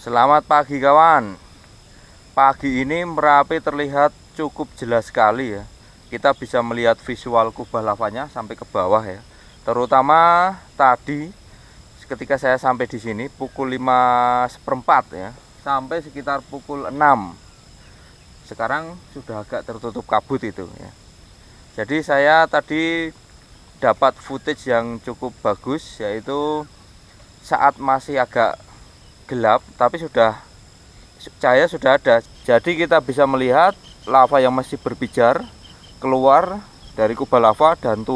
Selamat pagi kawan. Pagi ini Merapi terlihat cukup jelas sekali ya. Kita bisa melihat visual kubah lavanya sampai ke bawah ya. Terutama tadi ketika saya sampai di sini pukul 5:15 ya, sampai sekitar pukul 6. Sekarang sudah agak tertutup kabut itu ya. Jadi saya tadi dapat footage yang cukup bagus, yaitu saat masih agak gelap tapi cahaya sudah ada. Jadi kita bisa melihat lava yang masih berpijar keluar dari kubah lava dan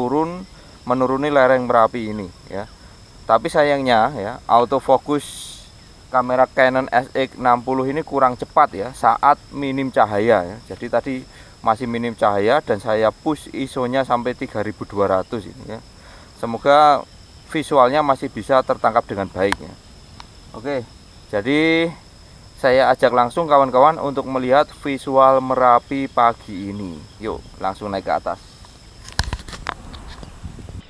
menuruni lereng Merapi ini ya. Tapi sayangnya ya, autofocus kamera Canon SX60 ini kurang cepat ya saat minim cahaya ya. Jadi tadi masih minim cahaya dan saya push ISO-nya sampai 3200 ini ya. Semoga visualnya masih bisa tertangkap dengan baik ya. Oke, jadi saya ajak langsung kawan-kawan untuk melihat visual Merapi pagi ini. Yuk, langsung naik ke atas.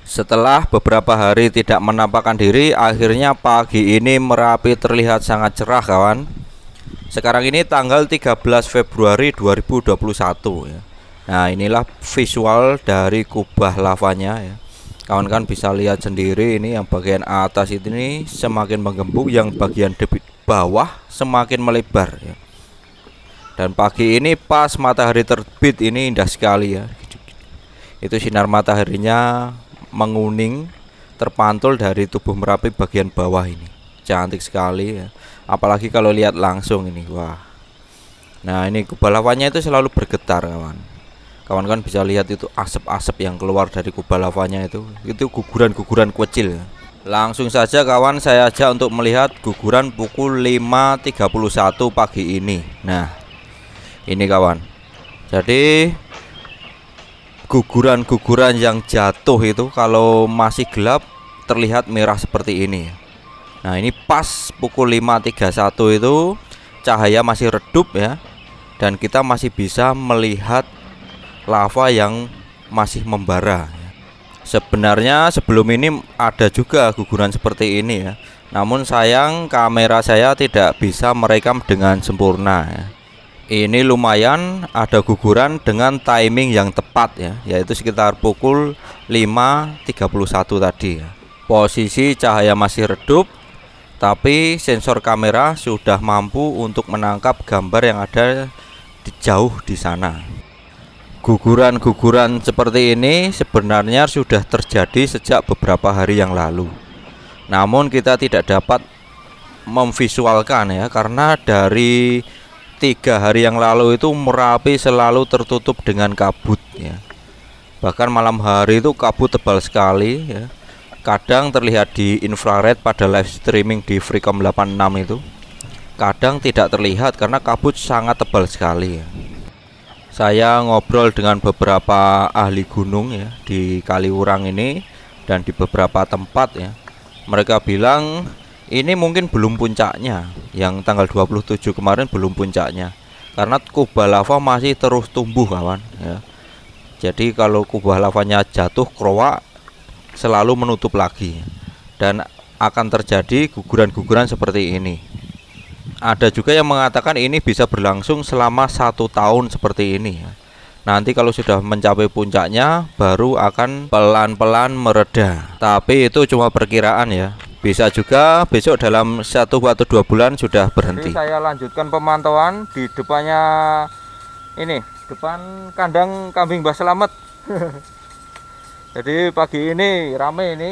Setelah beberapa hari tidak menampakkan diri, akhirnya pagi ini Merapi terlihat sangat cerah kawan. Sekarang ini tanggal 13 Februari 2021 ya. Nah, inilah visual dari kubah lavanya ya. Kawan-kawan bisa lihat sendiri, ini yang bagian atas ini semakin menggembung, yang bagian bawah semakin melebar ya. Dan pagi ini pas matahari terbit ini indah sekali ya. Itu sinar mataharinya menguning terpantul dari tubuh Merapi bagian bawah ini. Cantik sekali ya. Apalagi kalau lihat langsung ini, wah. Nah, ini kubah lavanya itu selalu bergetar kawan. Kawan-kawan bisa lihat itu asap-asap yang keluar dari kubah lavanya itu guguran-guguran kecil ya. Langsung saja kawan, saya ajak untuk melihat guguran pukul 5.31 pagi ini. Nah, ini kawan. Jadi guguran-guguran yang jatuh itu kalau masih gelap terlihat merah seperti ini. Nah, ini pas pukul 5.31 itu cahaya masih redup ya. Dan kita masih bisa melihat lava yang masih membara. Sebenarnya sebelum ini ada juga guguran seperti ini ya. Namun sayang kamera saya tidak bisa merekam dengan sempurna ya. Ini lumayan ada guguran dengan timing yang tepat ya, yaitu sekitar pukul 5.31 tadi ya. Posisi cahaya masih redup, tapi sensor kamera sudah mampu untuk menangkap gambar yang ada jauh di sana. Guguran-guguran seperti ini sebenarnya sudah terjadi sejak beberapa hari yang lalu. Namun kita tidak dapat memvisualkan ya, karena dari 3 hari yang lalu itu Merapi selalu tertutup dengan kabut ya. Bahkan malam hari itu kabut tebal sekali ya. Kadang terlihat di infrared pada live streaming di Freecom 86 itu. Kadang tidak terlihat karena kabut sangat tebal sekali ya. Saya ngobrol dengan beberapa ahli gunung ya di Kaliurang ini dan di beberapa tempat ya. Mereka bilang ini mungkin belum puncaknya, yang tanggal 27 kemarin belum puncaknya, karena kubah lava masih terus tumbuh kawan ya. Jadi kalau kubah lavanya jatuh krowak selalu menutup lagi dan akan terjadi guguran-guguran seperti ini. Ada juga yang mengatakan ini bisa berlangsung selama 1 tahun seperti ini ya. Nanti kalau sudah mencapai puncaknya baru akan pelan-pelan mereda. Tapi itu cuma perkiraan ya. Bisa juga besok dalam 1 atau 2 bulan sudah berhenti. Jadi saya lanjutkan pemantauan di depannya ini, depan kandang kambing Mbah Slamet. Jadi pagi ini rame ini.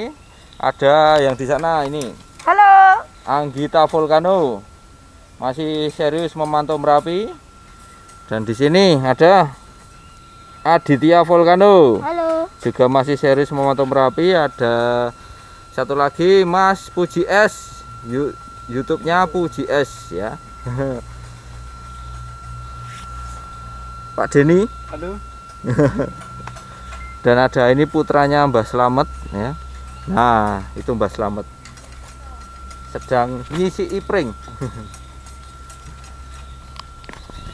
Ada yang di sana ini. Halo. Anggita Volcano. Masih serius memantau Merapi. Dan di sini ada Aditya Volcano. Halo. Juga masih serius memantau Merapi. Ada satu lagi Mas Puji S, YouTube-nya Puji S ya. Pak Denny. Halo. Dan ada ini putranya Mbah Slamet ya. Nah, itu Mbah Slamet sedang ngisi ipring.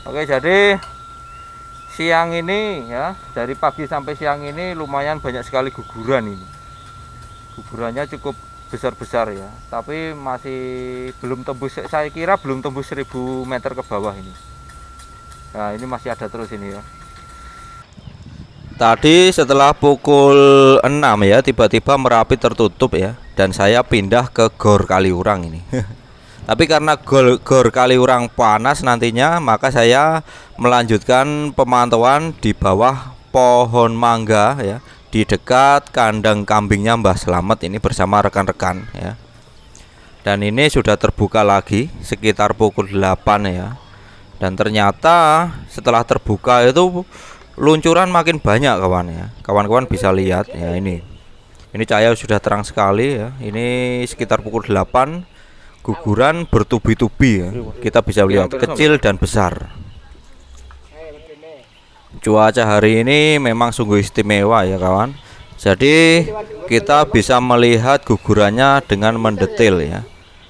Oke, jadi siang ini ya, dari pagi sampai siang ini lumayan banyak sekali guguran ini. Gugurannya cukup besar-besar ya, tapi masih belum tembus, saya kira belum tembus 1000 meter ke bawah ini. Nah ini masih ada terus ini ya. Tadi setelah pukul 6 ya, tiba-tiba Merapi tertutup ya, dan saya pindah ke Gor Kaliurang ini. Tapi karena Gor Kaliurang panas nantinya, maka saya melanjutkan pemantauan di bawah pohon mangga ya, di dekat kandang kambingnya Mbah Slamet ini bersama rekan-rekan ya. Dan ini sudah terbuka lagi sekitar pukul 8 ya. Dan ternyata setelah terbuka itu luncuran makin banyak kawan ya. Kawan-kawan bisa lihat ya ini. Ini cahaya sudah terang sekali ya. Ini sekitar pukul 8, guguran bertubi-tubi ya. Kita bisa lihat kecil dan besar. Cuaca hari ini memang sungguh istimewa ya kawan. Jadi kita bisa melihat gugurannya dengan mendetail ya.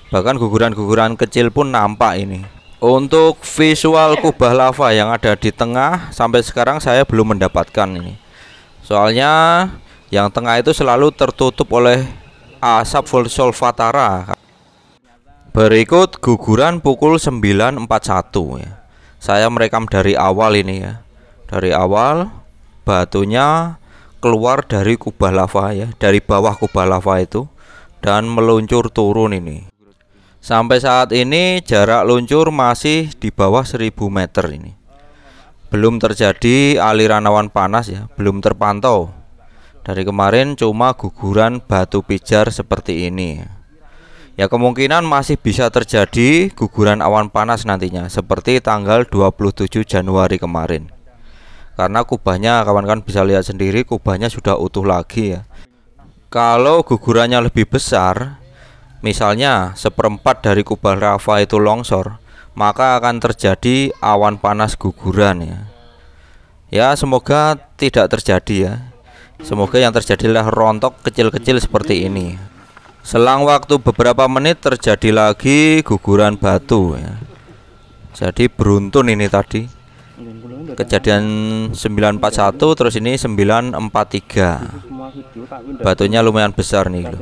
Bahkan guguran-guguran kecil pun nampak ini. Untuk visual kubah lava yang ada di tengah sampai sekarang saya belum mendapatkan ini. Soalnya yang tengah itu selalu tertutup oleh asap solfatara. Berikut guguran pukul 9.41 ya. Saya merekam dari awal ini ya. Dari awal batunya keluar dari kubah lava ya, dari bawah kubah lava itu dan meluncur turun ini. Sampai saat ini jarak luncur masih di bawah 1000 meter ini. Belum terjadi aliran awan panas ya, belum terpantau. Dari kemarin cuma guguran batu pijar seperti ini. Ya kemungkinan masih bisa terjadi guguran awan panas nantinya seperti tanggal 27 Januari kemarin. Karena kubahnya kawan-kawan bisa lihat sendiri, kubahnya sudah utuh lagi ya. Kalau gugurannya lebih besar, misalnya 1/4 dari kubah lava itu longsor, maka akan terjadi awan panas guguran ya. Ya semoga tidak terjadi ya. Semoga yang terjadi adalah rontok kecil-kecil seperti ini. Selang waktu beberapa menit terjadi lagi guguran batu ya. Jadi beruntun ini tadi. Kejadian 941 terus ini 943. Batunya lumayan besar nih loh.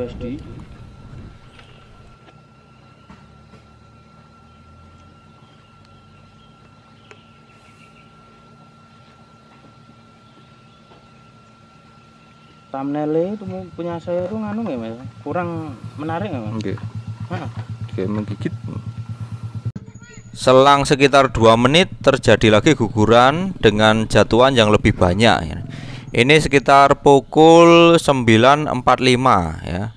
Thumbnailnya itu punya saya itu nganu nggak mas? Kurang menarik nggak mas? Oke. Kayak menggigit. Selang sekitar 2 menit terjadi lagi guguran dengan jatuhan yang lebih banyak ya. Ini sekitar pukul 9.45 ya.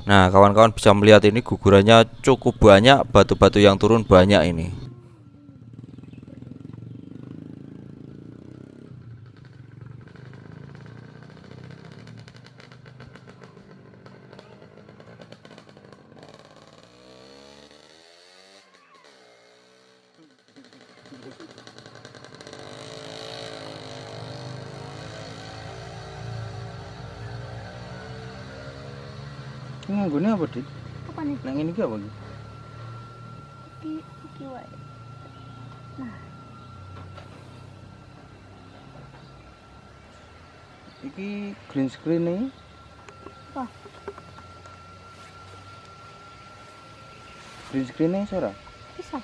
Nah kawan-kawan bisa melihat ini gugurannya cukup banyak, batu-batu yang turun banyak ini. Ini nganggone apa Dik? Apa nih? Nang ini apa iki? Iki wae. Nah, Iki green screen nih. apa? Green screen nih Sora. Bisa.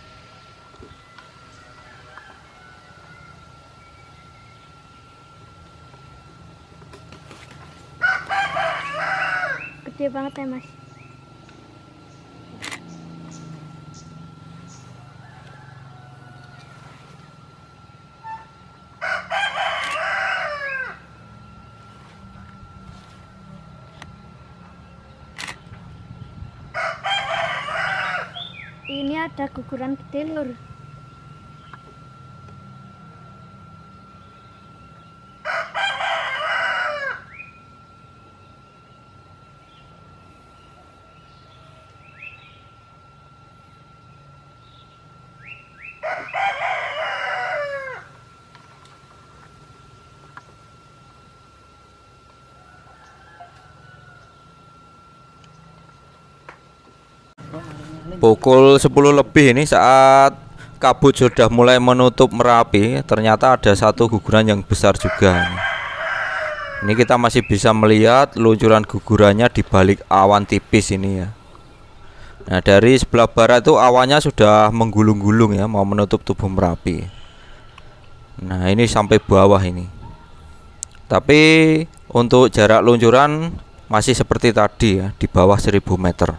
Gede banget ya mas. Ini ada guguran gede lur. Pukul 10 lebih ini saat kabut sudah mulai menutup Merapi, ternyata ada satu guguran yang besar juga. Ini kita masih bisa melihat luncuran gugurannya di balik awan tipis ini ya. Nah, dari sebelah barat itu awannya sudah menggulung-gulung ya, mau menutup tubuh Merapi. Nah, ini sampai bawah ini. Tapi untuk jarak luncuran masih seperti tadi ya, di bawah 1000 meter.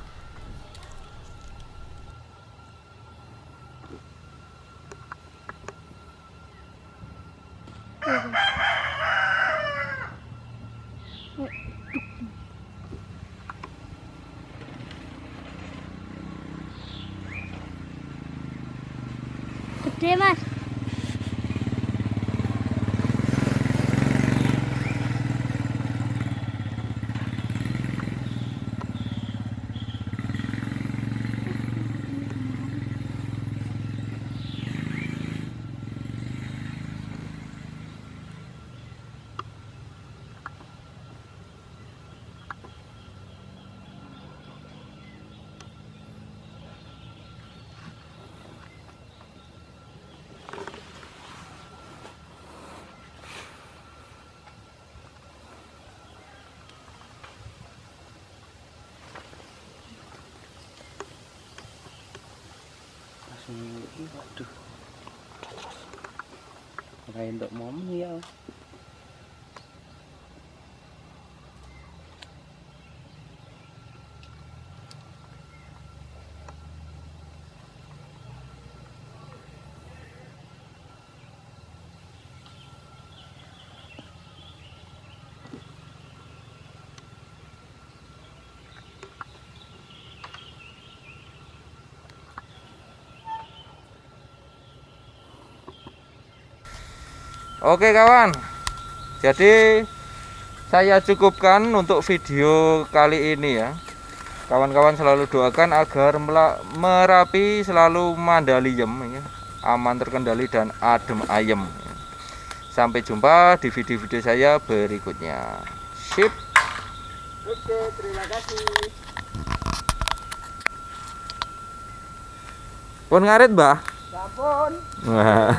Gede mas. Langsung ini, waduh. Kayak untuk momen ya. Oke kawan, jadi saya cukupkan untuk video kali ini ya. Kawan-kawan selalu doakan agar Merapi selalu mandaliyem ya, aman terkendali dan adem ayem. Sampai jumpa di video-video saya berikutnya. Sip. Oke, terima kasih. Pun ngarit, Mbah. Sampun. Wah.